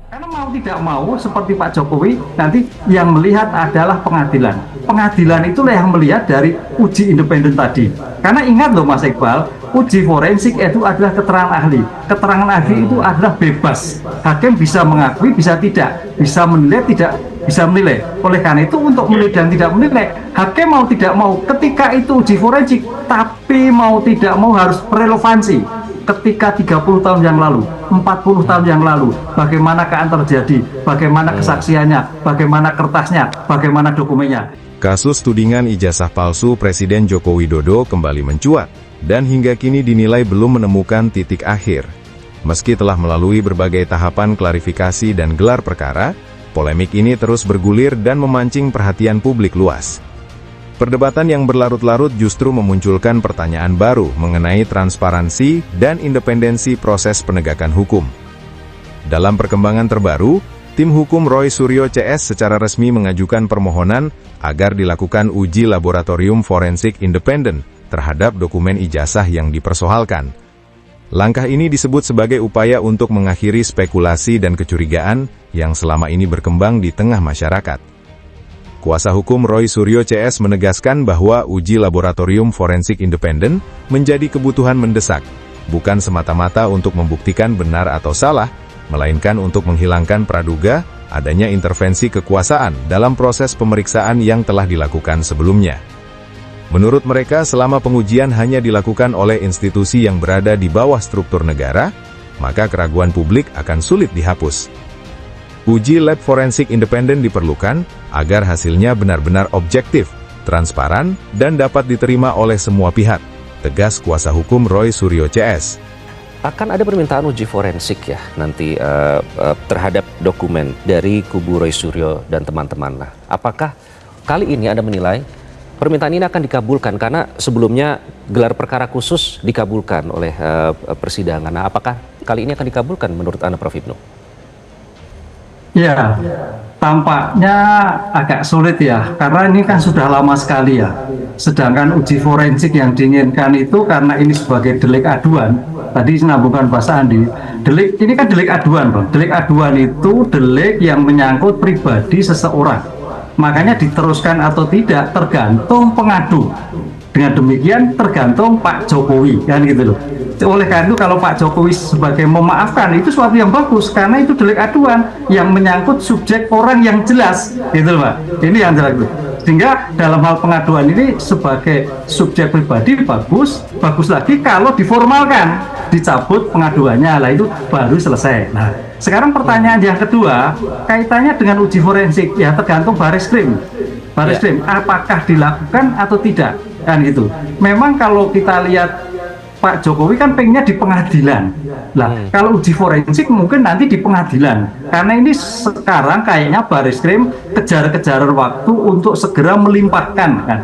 Karena mau tidak mau, seperti Pak Jokowi, nanti yang melihat adalah pengadilan. Pengadilan itulah yang melihat dari uji independen tadi. Karena ingat loh Mas Iqbal, uji forensik itu adalah keterangan ahli. Keterangan ahli itu adalah bebas. Hakim bisa mengakui, bisa tidak. Bisa menilai, tidak bisa menilai. Oleh karena itu, untuk menilai dan tidak menilai, hakim mau tidak mau, ketika itu uji forensik, tapi mau tidak mau harus relevansi. Ketika 30 tahun yang lalu, 40 tahun yang lalu, bagaimana keadaan terjadi, bagaimana kesaksiannya, bagaimana kertasnya, bagaimana dokumennya. Kasus tudingan ijazah palsu Presiden Joko Widodo kembali mencuat, dan hingga kini dinilai belum menemukan titik akhir. Meski telah melalui berbagai tahapan klarifikasi dan gelar perkara, polemik ini terus bergulir dan memancing perhatian publik luas. Perdebatan yang berlarut-larut justru memunculkan pertanyaan baru mengenai transparansi dan independensi proses penegakan hukum. Dalam perkembangan terbaru, tim hukum Roy Suryo CS secara resmi mengajukan permohonan agar dilakukan uji laboratorium forensik independen terhadap dokumen ijazah yang dipersoalkan. Langkah ini disebut sebagai upaya untuk mengakhiri spekulasi dan kecurigaan yang selama ini berkembang di tengah masyarakat. Kuasa hukum Roy Suryo CS menegaskan bahwa uji laboratorium forensik independen menjadi kebutuhan mendesak, bukan semata-mata untuk membuktikan benar atau salah, melainkan untuk menghilangkan praduga adanya intervensi kekuasaan dalam proses pemeriksaan yang telah dilakukan sebelumnya. Menurut mereka, selama pengujian hanya dilakukan oleh institusi yang berada di bawah struktur negara, maka keraguan publik akan sulit dihapus. Uji lab forensik independen diperlukan agar hasilnya benar-benar objektif, transparan, dan dapat diterima oleh semua pihak, tegas kuasa hukum Roy Suryo CS. Akan ada permintaan uji forensik ya nanti terhadap dokumen dari kubu Roy Suryo dan teman-teman. Nah, apakah kali ini Anda menilai permintaan ini akan dikabulkan? Karena sebelumnya gelar perkara khusus dikabulkan oleh persidangan. Nah, apakah kali ini akan dikabulkan menurut Anda, Prof. Ibnu? Ya, tampaknya agak sulit ya, karena ini kan sudah lama sekali ya. Sedangkan uji forensik yang diinginkan itu karena ini sebagai delik aduan, tadi sinambungkan bahasa Andi, delik ini kan delik aduan, Bang. Delik aduan itu delik yang menyangkut pribadi seseorang. Makanya diteruskan atau tidak tergantung pengadu. Dengan demikian tergantung Pak Jokowi, kan gitu loh. Oleh karena itu kalau Pak Jokowi sebagai memaafkan itu suatu yang bagus, karena itu delik aduan yang menyangkut subjek orang yang jelas, gitu loh Pak. Ini yang jelas. Sehingga dalam hal pengaduan ini sebagai subjek pribadi bagus lagi kalau diformalkan, dicabut pengaduannya, lah itu baru selesai. Nah, sekarang pertanyaan yang kedua kaitannya dengan uji forensik, ya tergantung Bareskrim. Bareskrim apakah dilakukan atau tidak, kan gitu. Memang kalau kita lihat Pak Jokowi kan pengennya di pengadilan. Lah, kalau uji forensik mungkin nanti di pengadilan. Karena ini sekarang kayaknya Bareskrim kejar-kejaran waktu untuk segera melimpahkan kan.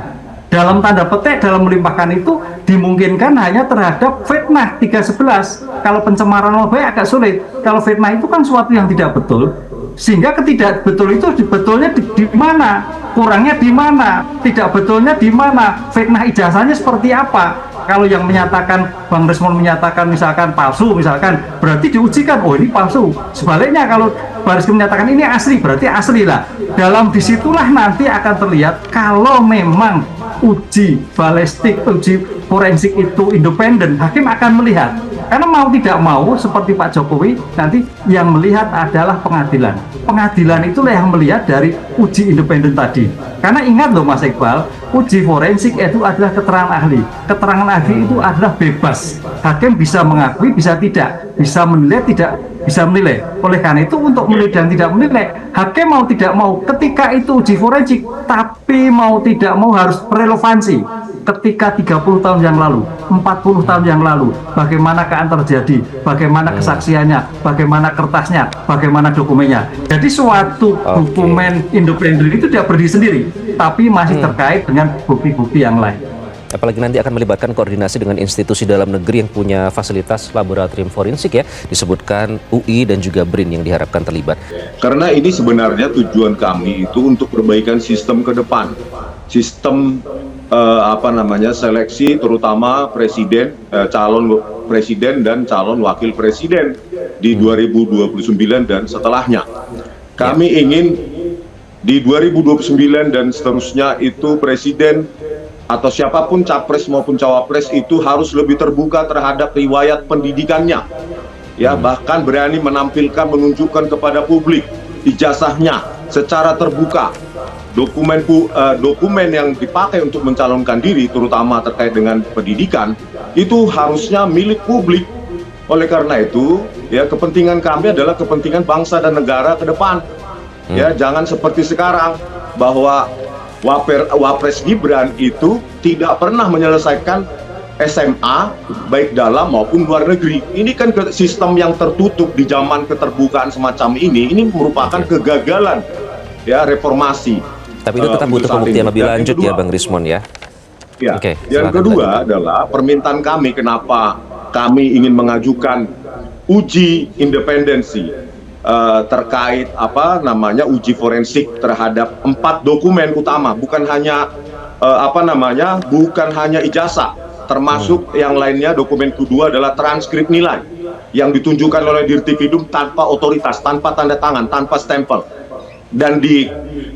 Dalam tanda petik dalam melimpahkan itu dimungkinkan hanya terhadap fitnah 311. Kalau pencemaran nama baik agak sulit. Kalau fitnah itu kan suatu yang tidak betul. Sehingga ketidakbetul itu betulnya di mana? Kurangnya di mana? Tidak betulnya di mana? Fitnah ijazahnya seperti apa? Kalau yang menyatakan, Bang Resmon menyatakan misalkan palsu, misalkan berarti diujikan, oh ini palsu. Sebaliknya kalau Bareskrim menyatakan ini asli, berarti asli lah. Dalam disitulah nanti akan terlihat kalau memang uji balistik, uji forensik itu independen, hakim akan melihat. Karena mau tidak mau, seperti Pak Jokowi, nanti yang melihat adalah pengadilan. Pengadilan itulah yang melihat dari uji independen tadi. Karena ingat loh Mas Iqbal, uji forensik itu adalah keterangan ahli. Keterangan ahli itu adalah bebas. Hakim bisa mengakui, bisa tidak. Bisa menilai, tidak bisa menilai. Oleh karena itu, untuk menilai dan tidak menilai, hakim mau tidak mau, ketika itu uji forensik, tapi mau tidak mau harus relevansi. Ketika 30 tahun yang lalu, 40 tahun yang lalu, bagaimana keadaan terjadi, bagaimana kesaksiannya, bagaimana kertasnya, bagaimana dokumennya. Jadi suatu dokumen independen itu tidak berdiri sendiri, tapi masih terkait dengan bukti-bukti yang lain. Apalagi nanti akan melibatkan koordinasi dengan institusi dalam negeri yang punya fasilitas laboratorium forensik ya, disebutkan UI dan juga BRIN yang diharapkan terlibat. Karena ini sebenarnya tujuan kami itu untuk perbaikan sistem ke depan, sistem seleksi terutama presiden calon presiden dan calon wakil presiden di 2029 dan setelahnya. Kami ingin di 2029 dan seterusnya itu presiden atau siapapun capres maupun cawapres itu harus lebih terbuka terhadap riwayat pendidikannya. Ya, bahkan berani menampilkan, menunjukkan kepada publik ijazahnya secara terbuka. Dokumen yang dipakai untuk mencalonkan diri, terutama terkait dengan pendidikan, itu harusnya milik publik. Oleh karena itu, ya kepentingan kami adalah kepentingan bangsa dan negara ke depan. Ya, jangan seperti sekarang bahwa Wapres Gibran itu tidak pernah menyelesaikan SMA baik dalam maupun luar negeri. Ini kan sistem yang tertutup di zaman keterbukaan semacam ini merupakan kegagalan ya reformasi. Tapi itu tetap butuh pembuktian lebih lanjut ya Bang Rismon ya. Ya. Oke, yang kedua adalah permintaan kami kenapa kami ingin mengajukan uji independensi terkait uji forensik terhadap 4 dokumen utama, bukan hanya bukan hanya ijazah, termasuk yang lainnya. Dokumen kedua adalah transkrip nilai yang ditunjukkan oleh Dirtividum tanpa otoritas, tanpa tanda tangan, tanpa stempel, dan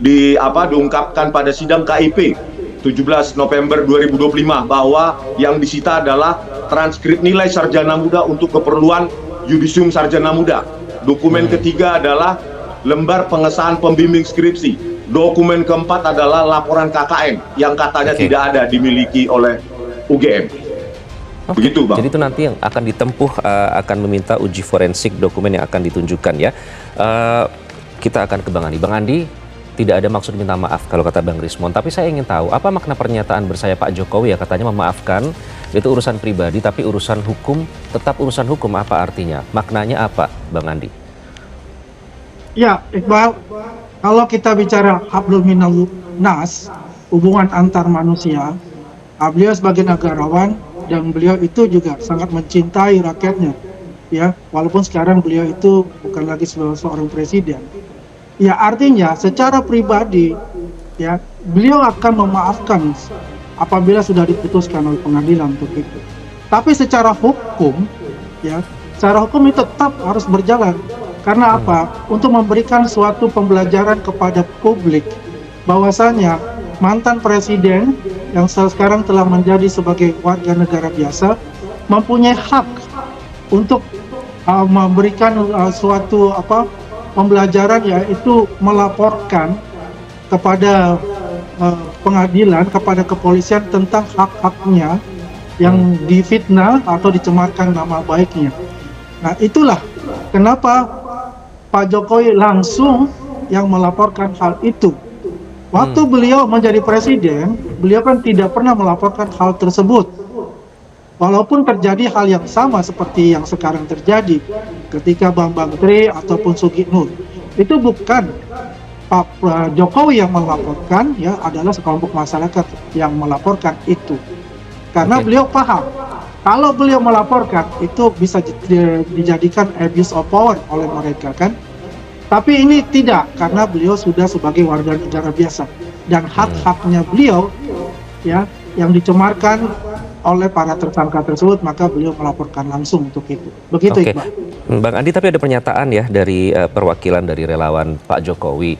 diungkapkan pada sidang KIP 17 November 2025 bahwa yang disita adalah transkrip nilai sarjana muda untuk keperluan yudisium sarjana muda. Dokumen ketiga adalah lembar pengesahan pembimbing skripsi. Dokumen keempat adalah laporan KKN yang katanya tidak ada dimiliki oleh UGM. Begitu, Bang. Jadi itu nanti yang akan ditempuh, akan meminta uji forensik dokumen yang akan ditunjukkan ya. Kita akan ke Bang Andi. Bang Andi, tidak ada maksud minta maaf kalau kata Bang Rismon, tapi saya ingin tahu apa makna pernyataan bersaya Pak Jokowi ya, katanya memaafkan itu urusan pribadi tapi urusan hukum tetap urusan hukum, apa artinya? Maknanya apa, Bang Andi? Ya, Iqbal, kalau kita bicara hablum minal nas, hubungan antar manusia, beliau sebagai negarawan dan beliau itu juga sangat mencintai rakyatnya. Ya, walaupun sekarang beliau itu bukan lagi seorang presiden. Ya, artinya secara pribadi ya, beliau akan memaafkan apabila sudah diputuskan oleh pengadilan untuk itu. Tapi secara hukum ya, secara hukum itu tetap harus berjalan. Karena apa? Untuk memberikan suatu pembelajaran kepada publik bahwasanya mantan presiden yang sekarang telah menjadi sebagai warga negara biasa mempunyai hak untuk memberikan suatu pembelajaran, yaitu melaporkan kepada pengadilan, kepada kepolisian tentang hak-haknya yang difitnah atau dicemarkan nama baiknya. Nah, itulah kenapa Pak Jokowi langsung yang melaporkan hal itu. Waktu beliau menjadi presiden, beliau kan tidak pernah melaporkan hal tersebut. Walaupun terjadi hal yang sama seperti yang sekarang terjadi ketika Bambang Tri ataupun Sugiknur. Itu bukan Pak Jokowi yang melaporkan, ya, adalah sekelompok masyarakat yang melaporkan itu. Karena beliau paham, kalau beliau melaporkan itu bisa dijadikan abuse of power oleh mereka kan. Tapi ini tidak, karena beliau sudah sebagai warga negara biasa dan hak-haknya beliau ya yang dicemarkan oleh para tersangka tersebut, maka beliau melaporkan langsung untuk itu. Begitu, Iqbal. Bang Andi, tapi ada pernyataan ya dari perwakilan dari relawan Pak Jokowi,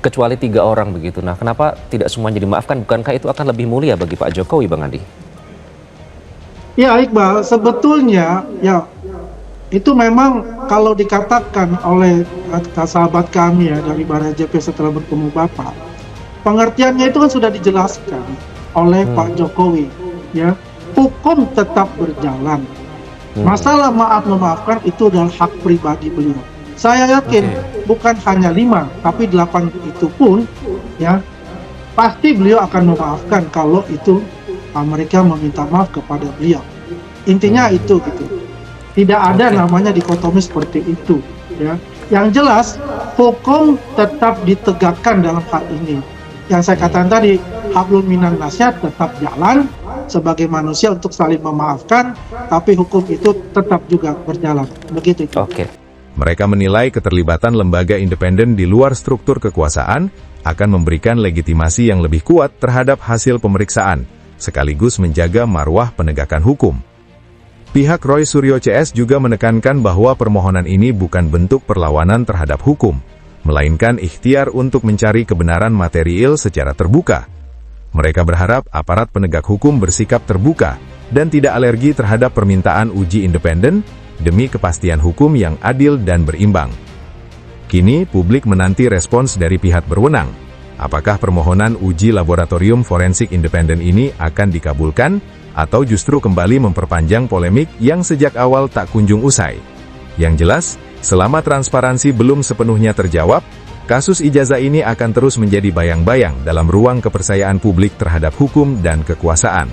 kecuali 3 orang begitu. Nah, kenapa tidak semuanya dimaafkan? Bukankah itu akan lebih mulia bagi Pak Jokowi, Bang Andi? Ya, Iqbal, sebetulnya ya itu memang kalau dikatakan oleh sahabat kami ya dari Barajp setelah bertemu Bapak, pengertiannya itu kan sudah dijelaskan oleh Pak Jokowi, ya, hukum tetap berjalan. Masalah maaf memaafkan itu adalah hak pribadi beliau. Saya yakin bukan hanya 5 tapi 8 itu pun ya pasti beliau akan memaafkan kalau itu mereka meminta maaf kepada beliau. Intinya itu gitu. Tidak ada namanya dikotomi seperti itu ya. Yang jelas hukum tetap ditegakkan dalam hal ini. Yang saya katakan tadi, hablum minan nas tetap jalan sebagai manusia untuk saling memaafkan, tapi hukum itu tetap juga berjalan. Begitu. Mereka menilai keterlibatan lembaga independen di luar struktur kekuasaan akan memberikan legitimasi yang lebih kuat terhadap hasil pemeriksaan, sekaligus menjaga marwah penegakan hukum. Pihak Roy Suryo CS juga menekankan bahwa permohonan ini bukan bentuk perlawanan terhadap hukum, melainkan ikhtiar untuk mencari kebenaran material secara terbuka. Mereka berharap aparat penegak hukum bersikap terbuka dan tidak alergi terhadap permintaan uji independen demi kepastian hukum yang adil dan berimbang. Kini, publik menanti respons dari pihak berwenang. Apakah permohonan uji laboratorium forensik independen ini akan dikabulkan, atau justru kembali memperpanjang polemik yang sejak awal tak kunjung usai? Yang jelas, selama transparansi belum sepenuhnya terjawab, kasus ijazah ini akan terus menjadi bayang-bayang dalam ruang kepercayaan publik terhadap hukum dan kekuasaan.